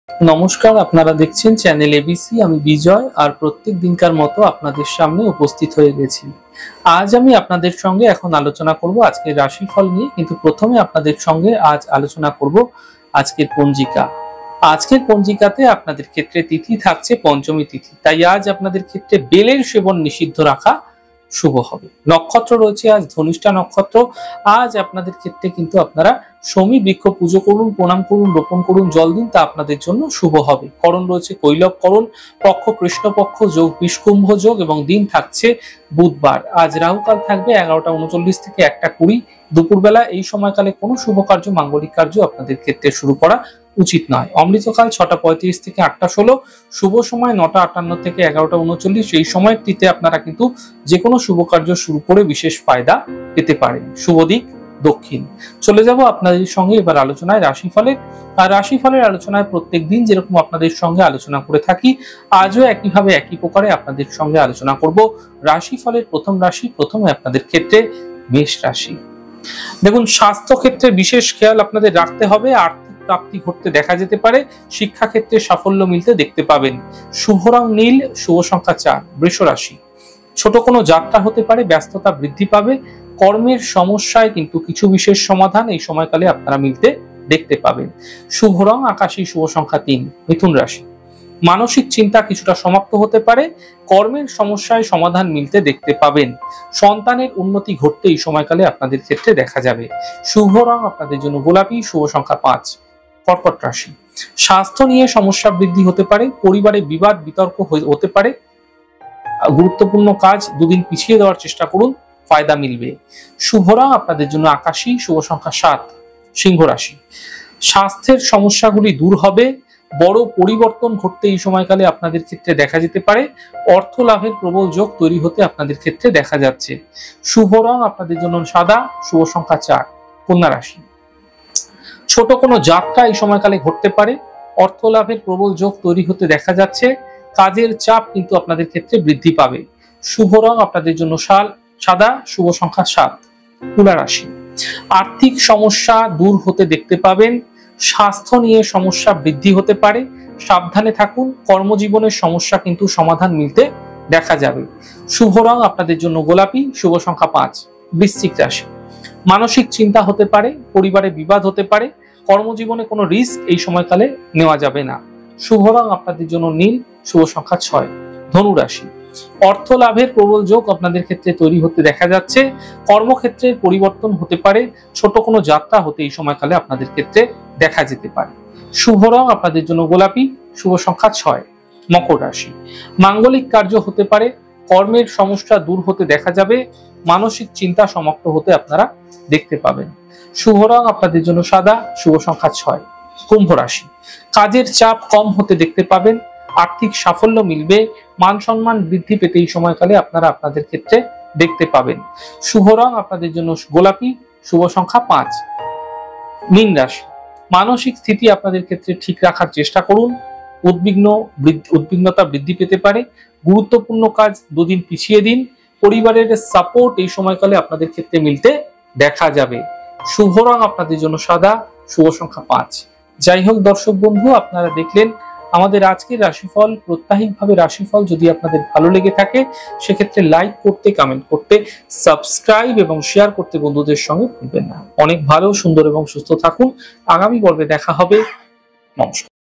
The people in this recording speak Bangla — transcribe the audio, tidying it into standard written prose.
নমস্কার, আপনারা দেখছেন চ্যানেল এবিসি। আমি বিজয়, আর প্রত্যেক দিনকার মতো আপনাদের সামনে উপস্থিত হয়ে গেছি। আজ আমি আপনাদের সঙ্গে এখন আলোচনা করব আজকের রাশিফল নিয়ে, কিন্তু প্রথমে আপনাদের সঙ্গে আজ আলোচনা করব আজকের পঞ্জিকা। আজকের পঞ্জিকাতে আপনাদের ক্ষেত্রে তিথি থাকছে পঞ্চমী তিথি, তাই আজ আপনাদের ক্ষেত্রে বেলের সেবন নিষিদ্ধ রাখা শুভ হবে। নক্ষত্র রয়েছে আজ ধনিষ্ঠা নক্ষত্র। আজ আপনাদের ক্ষেত্রে কিন্তু আপনারা শমী বৃক্ষ পুজো করুন, প্রণাম করুন, রোপণ করুন, জল দিন, তা আপনাদের জন্য শুভ হবে। করণ রয়েছে কৈলব করণ, পক্ষ কৃষ্ণপক্ষ, যোগ বিষকুম্ভ যোগ, এবং দিন থাকছে বুধবার। আজ রাহুকাল থাকবে 11টা 39 থেকে 1টা 20 দুপুরবেলা। এই সময়কালে কোনো শুভ কার্য, মাঙ্গলিক কার্য আপনাদের ক্ষেত্রে শুরু করা উচিত নয়। অমৃতকাল 6টা 35 থেকে 8টা 16, শুভ সময় 9টা 58 থেকে 11টা 39। এই সময়টিতে আপনারা কিন্তু যে কোনো শুভ কার্য শুরু করে বিশেষ ফায়দা পেতে পারেন। শুভ দিক দক্ষিণ। চলে যাব আপনাদের সঙ্গে এবার আলোচনায় রাশিফলের। আর রাশিফলের আলোচনায় প্রত্যেক দিন যেরকম আপনাদের সঙ্গে আলোচনা করে থাকি, আজও একইভাবে একই প্রকারে আপনাদের সঙ্গে আলোচনা করব রাশিফলের প্রথম রাশি। প্রথমে আপনাদের ক্ষেত্রে মেষ রাশি। দেখুন, স্বাস্থ্য ক্ষেত্রে বিশেষ খেয়াল আপনাদের রাখতে হবে। আর্থিক প্রাপ্তি ঘটতে দেখা যেতে পারে, শিক্ষা ক্ষেত্রে সাফল্য মিলতে দেখতে পাবেন। শুভ রং নীল, শুভ সংখ্যা 4। বৃষ রাশি। ছোট কোনো যাত্রা হতে পারে, ব্যস্ততা বৃদ্ধি পাবে। কর্মের সমস্যায় কিন্তু কিছু বিশেষ সমাধান এই সময়কালে আপনারা মিলতে দেখতে পাবেন। শুভ রং আকাশী, শুভ সংখ্যা 3। মিথুন রাশি। মানসিক চিন্তা কিছুটা সমাপ্ত হতে পারে, কর্মের সমস্যায় সমাধান মিলতে দেখতে পাবেন। সন্তানের উন্নতি ঘটতে এই সময়কালে আপনাদের ক্ষেত্রে দেখা যাবে। শুভ রং আপনাদের জন্য গোলাপি, শুভ সংখ্যা 5। কর্কট রাশি। স্বাস্থ্য নিয়ে সমস্যা বৃদ্ধি হতে পারে, পরিবারে বিবাদ বিতর্ক হতে পারে। গুরুত্বপূর্ণ কাজ দুদিন পিছিয়ে দেওয়ার চেষ্টা করুন, ফায়দা মিলবে। শুভ রং আপনাদের জন্য আকাশী, শুভ সংখ্যা 7। সিংহ রাশি। স্বাস্থ্যের সমস্যাগুলি দূর হবে, বড় পরিবর্তন ঘটতে এই সময়কালে আপনাদের ক্ষেত্রে দেখা যেতে পারে। অর্থ লাভের প্রবল যোগ তৈরি হতে আপনাদের ক্ষেত্রে দেখা যাচ্ছে। শুভ রং আপনাদের জন্য সাদা, শুভ সংখ্যা 4। কন্যা রাশি। ছোট কোনো যাত্রা এই সময়কালে ঘটতে পারে, অর্থ লাভের প্রবল যোগ তৈরি হতে দেখা যাচ্ছে। কাজের চাপ কিন্তু আপনাদের ক্ষেত্রে বৃদ্ধি পাবে। শুভ রং আপনাদের জন্য সাদা, শুভ সংখ্যা 7। তুলা রাশি। আর্থিক সমস্যা দূর হতে দেখতে পাবেন, স্বাস্থ্য নিয়ে সমস্যা বৃদ্ধি হতে পারে, সাবধানে থাকুন। কর্মজীবনের সমস্যা কিন্তু সমাধান মিলতে দেখা যাবে। শুভ রং আপনাদের জন্য গোলাপি, শুভ সংখ্যা 5। বৃশ্চিক রাশি। মানসিক চিন্তা হতে পারে, পরিবারে বিবাদ হতে পারে, কর্মজীবনে কোনো রিস্ক এই সময়কালে নেওয়া যাবে না। শুভ রং আপনাদের জন্য নীল, শুভ সংখ্যা 6। ধনু রাশি। অর্থ লাভের প্রবল যোগ আপনাদের ক্ষেত্রে তৈরি হতে দেখা যাচ্ছে। কর্মক্ষেত্রে পরিবর্তন হতে পারে, ছোট কোনো যাত্রা হতে এই সময়কালে আপনাদের ক্ষেত্রে দেখা যেতে পারে। শুভ রং আপনাদের জন্য গোলাপি, শুভ সংখ্যা 6। মকর রাশি। মাঙ্গলিক কার্য হতে পারে, কর্মের সমস্যা দূর হতে দেখা যাবে। মানসিক চিন্তা সমাপ্ত হতে আপনারা দেখতে পাবেন। শুভ রং আপনাদের জন্য সাদা, শুভ সংখ্যা 6। কুম্ভ রাশি। কাজের চাপ কম হতে দেখতে পাবেন, আর্থিক সাফল্য মিলবে, মান সম্মান বৃদ্ধি পেতে এই সময়কালে আপনারা আপনাদের ক্ষেত্রে দেখতে পাবেন। শুভ রং আপনাদের জন্য গোলাপি, শুভ সংখ্যা 5। মীন রাশি। মানসিক স্থিতি আপনাদের ক্ষেত্রে ঠিক রাখার চেষ্টা করুন, উদ্বিগ্নতা বৃদ্ধি পেতে পারে। গুরুত্বপূর্ণ কাজ দুদিন পিছিয়ে দিন। পরিবারের সাপোর্ট এই সময়কালে আপনাদের ক্ষেত্রে মিলতে দেখা যাবে। শুভ রং আপনাদের জন্য সাদা, শুভ সংখ্যা 5। যাই হোক দর্শক বন্ধু, আপনারা দেখলেন আমাদের আজকের রাশিফল। প্রত্যাহিকভাবে রাশিফল যদি আপনাদের ভালো লেগে থাকে, সেক্ষেত্রে লাইক করতে, কমেন্ট করতে, সাবস্ক্রাইব এবং শেয়ার করতে বন্ধুদের সঙ্গে ভুলবেন না। অনেক ভালো, সুন্দর এবং সুস্থ থাকুন। আগামী পর্বে দেখা হবে। নমস্কার।